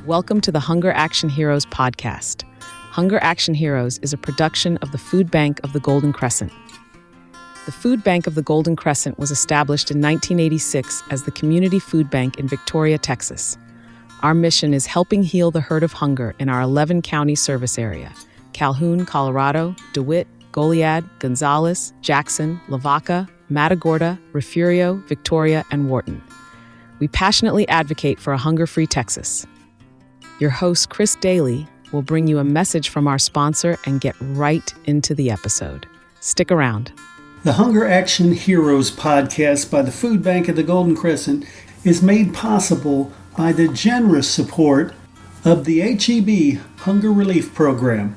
Welcome to the Hunger Action Heroes podcast. Hunger Action Heroes is a production of the Food Bank of the Golden Crescent. The Food Bank of the Golden Crescent was established in 1986 as the Community Food Bank in Victoria, Texas. Our mission is helping heal the hurt of hunger in our 11-county service area: Calhoun, Colorado, DeWitt, Goliad, Gonzales, Jackson, Lavaca, Matagorda, Refugio, Victoria, and Wharton. We passionately advocate for a hunger-free Texas. Your host, Chris Doelle, will bring you a message from our sponsor and get right into the episode. Stick around. The Hunger Action Heroes podcast by the Food Bank of the Golden Crescent is made possible by the generous support of the HEB Hunger Relief Program.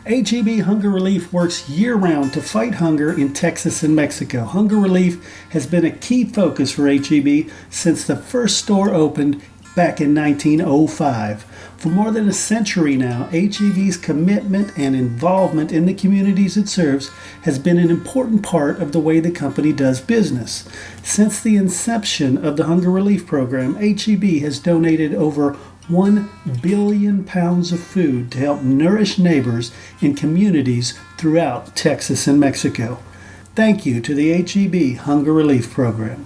HEB Hunger Relief works year-round to fight hunger in Texas and Mexico. Hunger relief has been a key focus for HEB since the first store opened back in 1905. For more than a century now, HEB's commitment and involvement in the communities it serves has been an important part of the way the company does business. Since the inception of the Hunger Relief Program, HEB has donated over 1 billion pounds of food to help nourish neighbors in communities throughout Texas and Mexico. Thank you to the HEB Hunger Relief Program.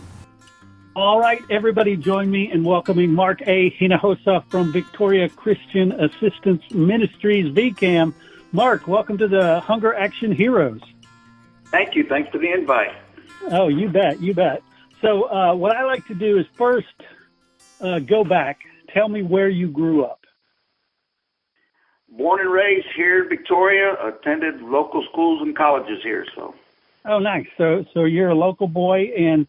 All right, everybody join me in welcoming Marc A. Hinojosa from Victoria Christian Assistance Ministries, VCAM. Marc, welcome to the Hunger Action Heroes. Thank you. Thanks for the invite. Oh, you bet. So what I like to do is first go back. Tell me where you grew up. Born and raised here in Victoria, attended local schools and colleges here. Oh, nice. So you're a local boy, and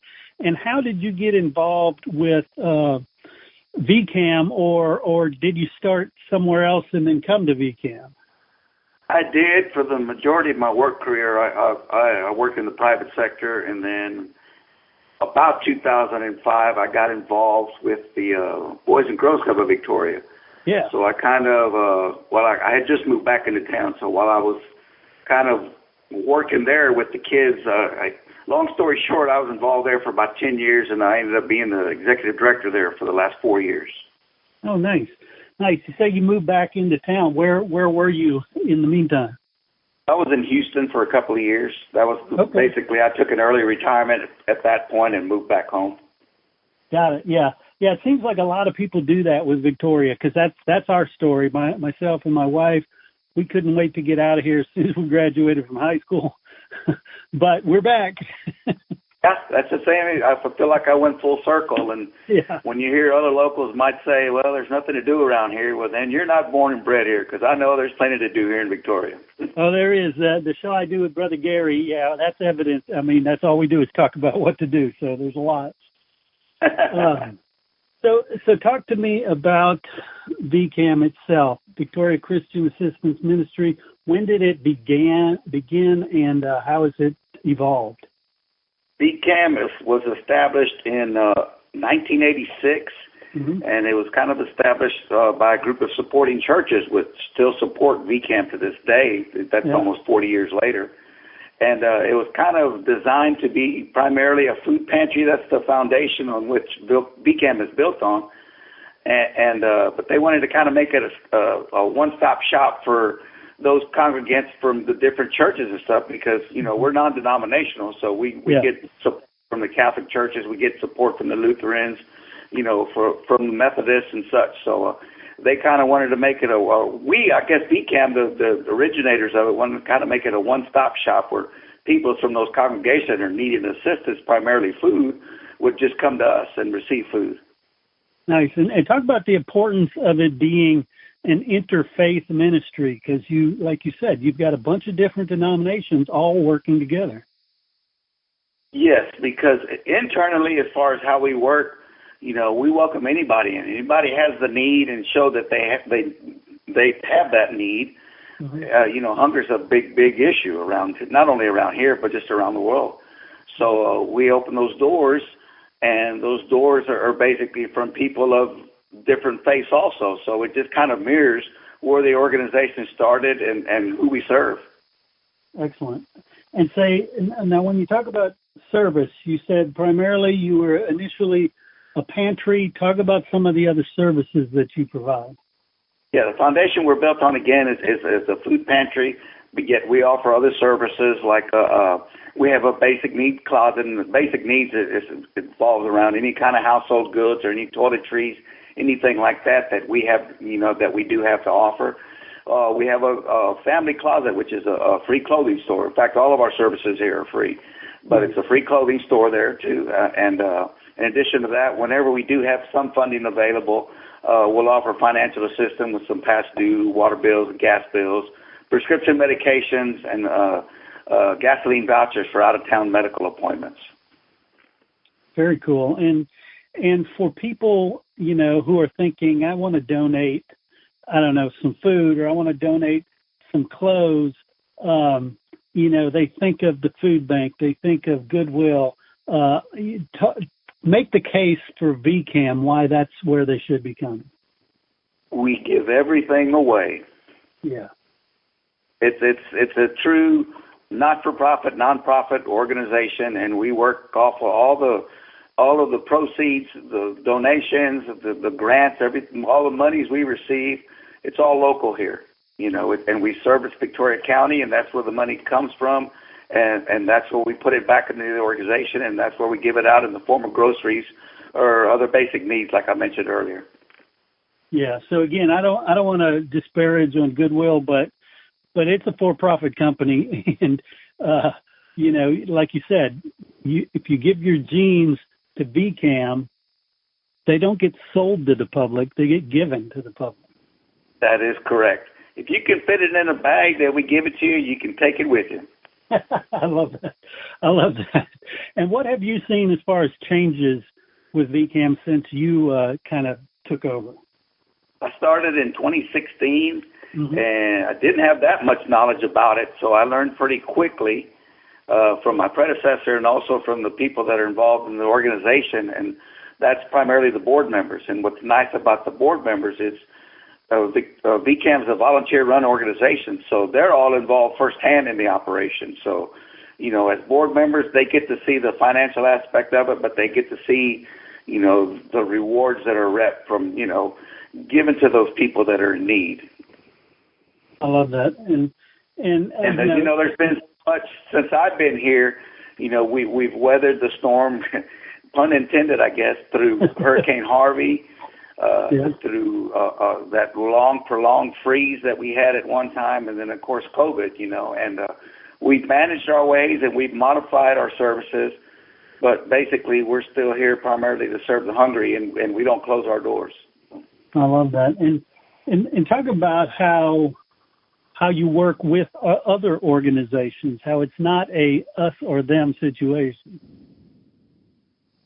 how did you get involved with VCAM, or did you start somewhere else and then come to VCAM? I did. For the majority of my work career, I worked in the private sector, and then about 2005, I got involved with the Boys and Girls Club of Victoria. Yeah. So I kind of, I had just moved back into town, so while I was kind of working there with the kids, long story short, I was involved there for about 10 years, and I ended up being the executive director there for the last 4 years. Oh, nice. You say you moved back into town. Where were you in the meantime? I was in Houston for a couple of years. That was Basically, I took an early retirement at that point and moved back home. Got it. Yeah. It seems like a lot of people do that with Victoria, because that's our story. Myself and my wife, we couldn't wait to get out of here as soon as we graduated from high school. But we're back. Yeah, that's the same. I feel like I went full circle. And When you hear other locals might say, well, there's nothing to do around here, well, then you're not born and bred here, because I know there's plenty to do here in Victoria. Oh, there is. The show I do with Brother Gary, yeah, that's evident. I mean, that's all we do is talk about what to do, so there's a lot. So talk to me about VCAM itself, Victoria Christian Assistance Ministry. When did it begin, and how has it evolved? VCAM was established in 1986, and it was kind of established by a group of supporting churches, which still support VCAM to this day. That's almost 40 years later. And it was kind of designed to be primarily a food pantry. That's the foundation on which VCAM is built on. But they wanted to kind of make it a one-stop shop for those congregants from the different churches and stuff, because, we're non-denominational, so we get support from the Catholic churches, we get support from the Lutherans, from the Methodists and such. So they kind of wanted to make it VCAM, the originators of it, wanted to kind of make it a one-stop shop where people from those congregations that are needing assistance, primarily food, would just come to us and receive food. Nice. And talk about the importance of it being an interfaith ministry, because like you said, you've got a bunch of different denominations all working together. Yes, because internally, as far as how we work, we welcome anybody in. Anybody has the need and show that they have that need. Hunger's a big issue around, not only around here, but just around the world. So we open those doors, and those doors are basically from people of different faiths also. So it just kind of mirrors where the organization started and who we serve. Excellent. And now when you talk about service, you said primarily you were initially a pantry. Talk about some of the other services that you provide. Yeah, the foundation we're built on, again, is a food pantry, but yet we offer other services like we have a basic needs closet, and the basic needs it involves around any kind of household goods or any toiletries, anything like that we have, that we do have to offer. We have a family closet, which is a free clothing store. In fact, all of our services here are free, but it's a free clothing store there too. And in addition to that, whenever we do have some funding available, we'll offer financial assistance with some past due water bills and gas bills, prescription medications, and gasoline vouchers for out-of-town medical appointments. Very cool. And for people, who are thinking, I want to donate, I don't know, some food, or I want to donate some clothes, they think of the food bank, they think of Goodwill. Make the case for VCAM why that's where they should be coming. We give everything away. Yeah. It's a true not-for-profit, non-profit organization, and we work off of all of the proceeds, the donations, the grants, everything, all the monies we receive. It's all local here, and we service Victoria County, and that's where the money comes from. And that's where we put it back into the organization, and that's where we give it out in the form of groceries or other basic needs, like I mentioned earlier. Yeah. So again, I don't want to disparage on Goodwill, but it's a for-profit company, and like you said, if you give your jeans to VCAM, they don't get sold to the public; they get given to the public. That is correct. If you can fit it in a bag that we give it to you, you can take it with you. I love that. And what have you seen as far as changes with VCAM since you kind of took over? I started in 2016, and I didn't have that much knowledge about it, so I learned pretty quickly from my predecessor and also from the people that are involved in the organization, and that's primarily the board members. And what's nice about the board members is VCAM is a volunteer-run organization, so they're all involved firsthand in the operation. So, as board members, they get to see the financial aspect of it, but they get to see, the rewards that are from, given to those people that are in need. I love that. And there's been so much since I've been here. We've weathered the storm, pun intended, I guess, through Hurricane Harvey. Through that prolonged freeze that we had at one time, and then, of course, COVID, and we've managed our ways and we've modified our services, but basically we're still here primarily to serve the hungry, and we don't close our doors. I love that. And talk about how you work with other organizations, how it's not a us or them situation.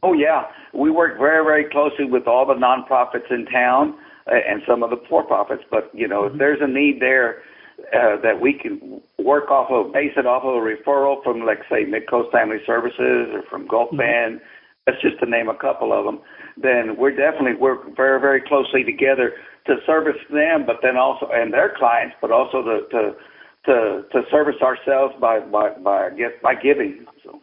Oh, yeah. We work very, very closely with all the nonprofits in town and some of the for-profits. But, if there's a need there that we can base it off of a referral from, like, say, Mid-Coast Family Services or from Gulf Band, that's just to name a couple of them, then we're definitely work very, very closely together to service them, but then also, and their clients, but also to service ourselves by giving. So.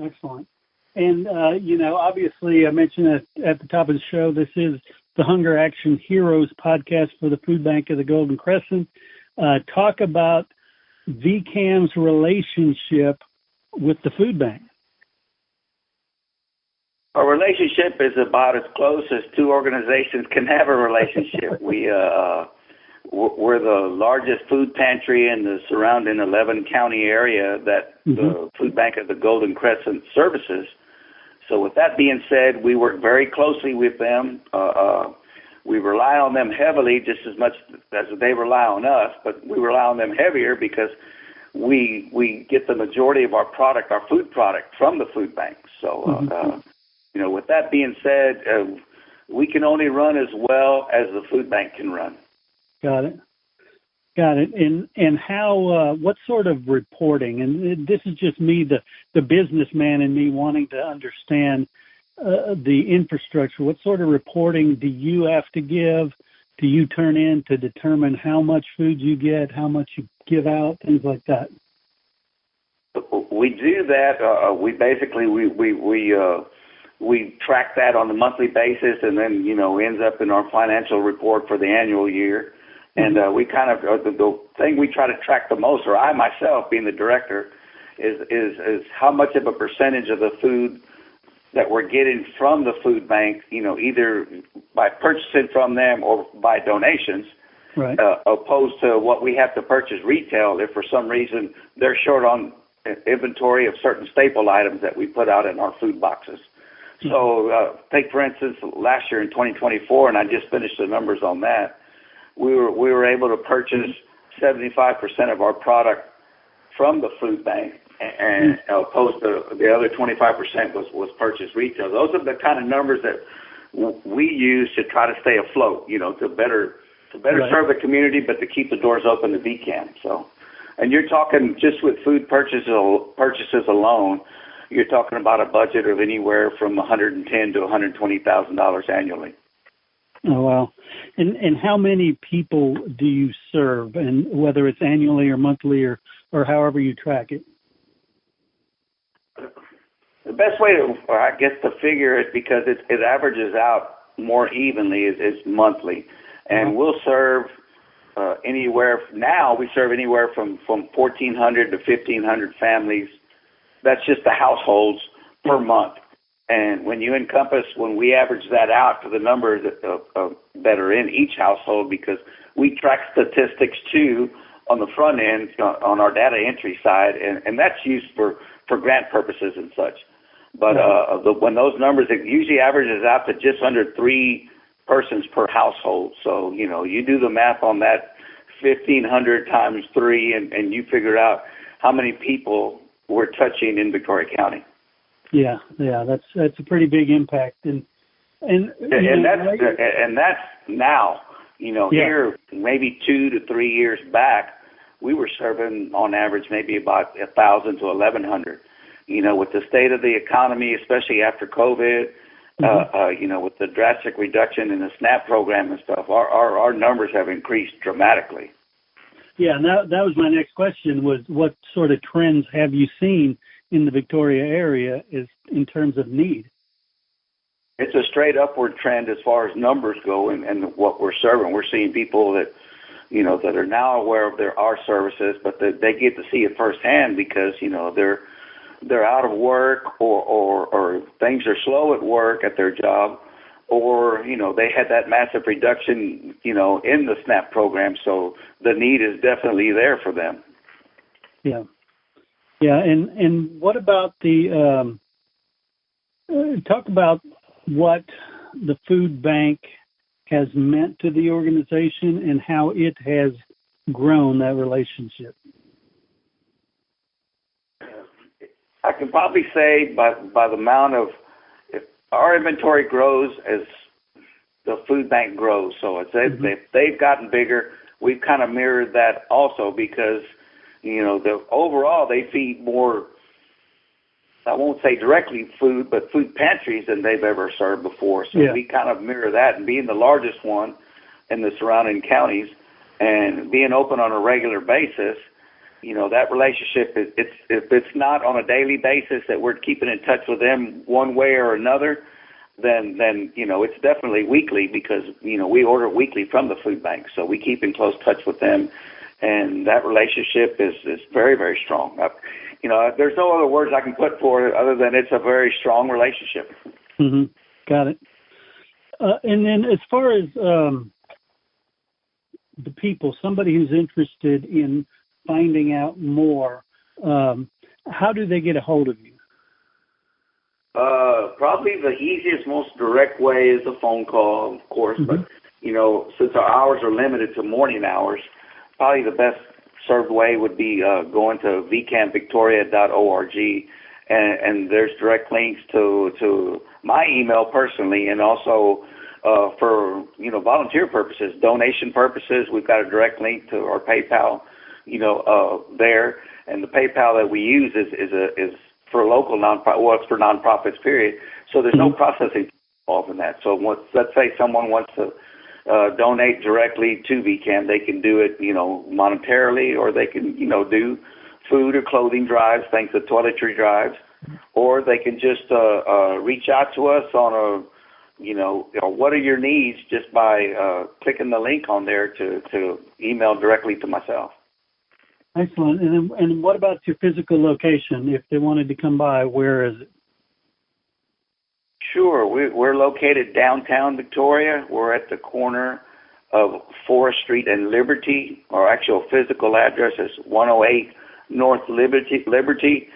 Excellent. And, obviously I mentioned at the top of the show, this is the Hunger Action Heroes podcast for the Food Bank of the Golden Crescent. Talk about VCAM's relationship with the food bank. Our relationship is about as close as two organizations can have a relationship. We're the largest food pantry in the surrounding 11 county area that the Food Bank of the Golden Crescent services. So with that being said, we work very closely with them. We rely on them heavily just as much as they rely on us, but we rely on them heavier because we get the majority of our product, our food product, from the food bank. So, with that being said, we can only run as well as the food bank can run. Got it. And how? What sort of reporting? And this is just me, the businessman, and me wanting to understand the infrastructure. What sort of reporting do you have to give? Do you turn in to determine how much food you get, how much you give out, things like that? We do that. We basically track that on a monthly basis, and then ends up in our financial report for the annual year. And we kind of, the thing we try to track the most, or I myself being the director, is how much of a percentage of the food that we're getting from the food bank, either by purchasing from them or by donations, right. Opposed to what we have to purchase retail if for some reason they're short on inventory of certain staple items that we put out in our food boxes. So take, for instance, last year in 2024, and I just finished the numbers on that, we were able to purchase 75% of our product from the food bank, and opposed to the other 25% was purchased retail. Those are the kind of numbers that we use to try to stay afloat, to better right. serve the community, but to keep the doors open to VCAM. So, and you're talking just with food purchases alone, you're talking about a budget of anywhere from $110,000 to $120,000 annually. Oh, wow. And how many people do you serve, and whether it's annually or monthly or however you track it? The best way to figure it, because it averages out more evenly, is monthly. And we'll serve anywhere from 1,400 to 1,500 families. That's just the households per month. And when we average that out to the numbers that are in each household, because we track statistics too on the front end on our data entry side, and that's used for grant purposes and such. But when those numbers, it usually averages out to just under 3 persons per household. So, you do the math on that, 1,500 times 3, and you figure out how many people we're touching in Victoria County. Yeah, that's a pretty big impact, and that's now. Here maybe 2 to 3 years back, we were serving on average maybe about 1,000 to 1,100. With the state of the economy, especially after COVID, with the drastic reduction in the SNAP program and stuff, our numbers have increased dramatically. Yeah, and that was my next question, was what sort of trends have you seen in the Victoria area in terms of need? It's a straight upward trend as far as numbers go and what we're serving. We're seeing people that, that are now aware of our services, but they get to see it firsthand because, they're out of work or things are slow at work at their job, or, they had that massive reduction, in the SNAP program. So the need is definitely there for them. Yeah. Yeah. And what about talk about what the food bank has meant to the organization and how it has grown, that relationship. I can probably say by the amount of, if our inventory grows as the food bank grows. So as they've gotten bigger, we've kind of mirrored that also because, overall they feed more, I won't say directly food, but food pantries than they've ever served before. So we kind of mirror that, and being the largest one in the surrounding counties and being open on a regular basis, that relationship, if it's not on a daily basis that we're keeping in touch with them one way or another, then it's definitely weekly because, we order weekly from the food bank. So we keep in close touch with them, and that relationship is very, very strong. There's no other words I can put for it other than it's a very strong relationship. Mm-hmm. Got it. And then as far as the people, somebody who's interested in finding out more, how do they get a hold of you? Probably the easiest, most direct way is a phone call, of course. Mm-hmm. But, since our hours are limited to morning hours, probably the best served way would be going to vcamvictoria.org, and there's direct links to my email personally, and also for volunteer purposes, donation purposes. We've got a direct link to our PayPal, there, and the PayPal that we use is for local nonprofit. Well, it's for nonprofits, period. So there's no processing involved in that. So let's say someone wants to donate directly to VCAM, they can do it, monetarily, or they can, do food or clothing drives, things of toiletry drives, or they can just reach out to us on what are your needs, just by clicking the link on there to email directly to myself. Excellent. And what about your physical location? If they wanted to come by, where is it? Sure. We're located downtown Victoria. We're at the corner of Forest Street and Liberty. Our actual physical address is 108 North Liberty.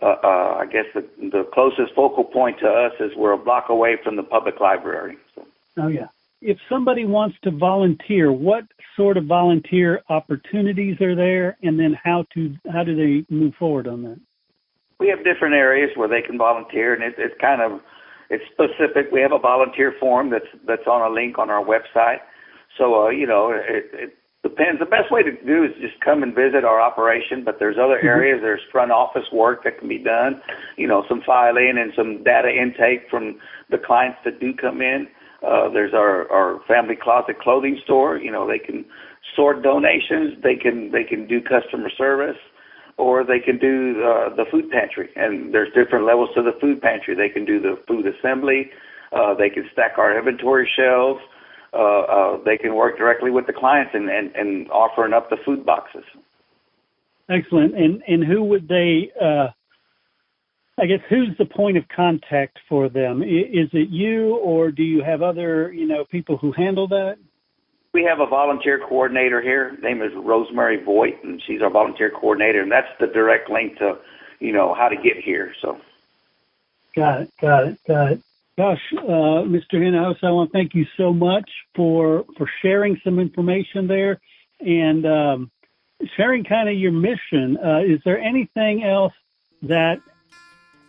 I guess the closest focal point to us is we're a block away from the public library. So. Oh, yeah. If somebody wants to volunteer, what sort of volunteer opportunities are there, and then how do they move forward on that? We have different areas where they can volunteer, and it's specific. We have a volunteer form that's on a link on our website. So, it depends. The best way to do is just come and visit our operation, but there's other areas. There's front office work that can be done, some filing and some data intake from the clients that do come in. There's our family closet clothing store. They can sort donations. They can do customer service, or they can do the food pantry. And there's different levels to the food pantry. They can do the food assembly. They can stack our inventory shelves. They can work directly with the clients and offering up the food boxes. Excellent. And who would they? Who's the point of contact for them? Is it you, or do you have other, people who handle that? We have a volunteer coordinator here. Her name is Rosemary Voigt, and she's our volunteer coordinator, and that's the direct link to, how to get here. So. Got it. Gosh, Mr. Hinojosa, I want to thank you so much for sharing some information there and sharing kind of your mission. Is there anything else that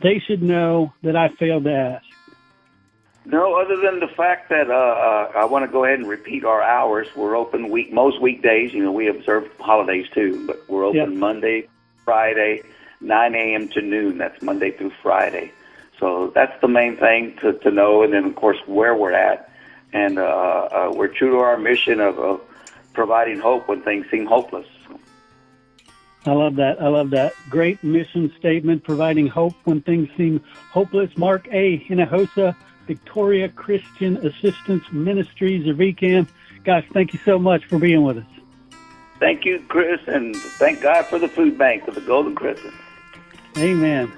they should know that I failed to ask? No, other than the fact that I want to go ahead and repeat our hours. We're open most weekdays. We observe holidays too, but we're open Monday, Friday, 9 a.m. to noon. That's Monday through Friday. So that's the main thing to know, and then, of course, where we're at. And we're true to our mission of providing hope when things seem hopeless. I love that. Great mission statement, providing hope when things seem hopeless. Marc A. Hinojosa, Victoria Christian Assistance Ministries, or VCAM. Gosh, thank you so much for being with us. Thank you, Chris, and thank God for the food bank of the Golden Crescents. Amen.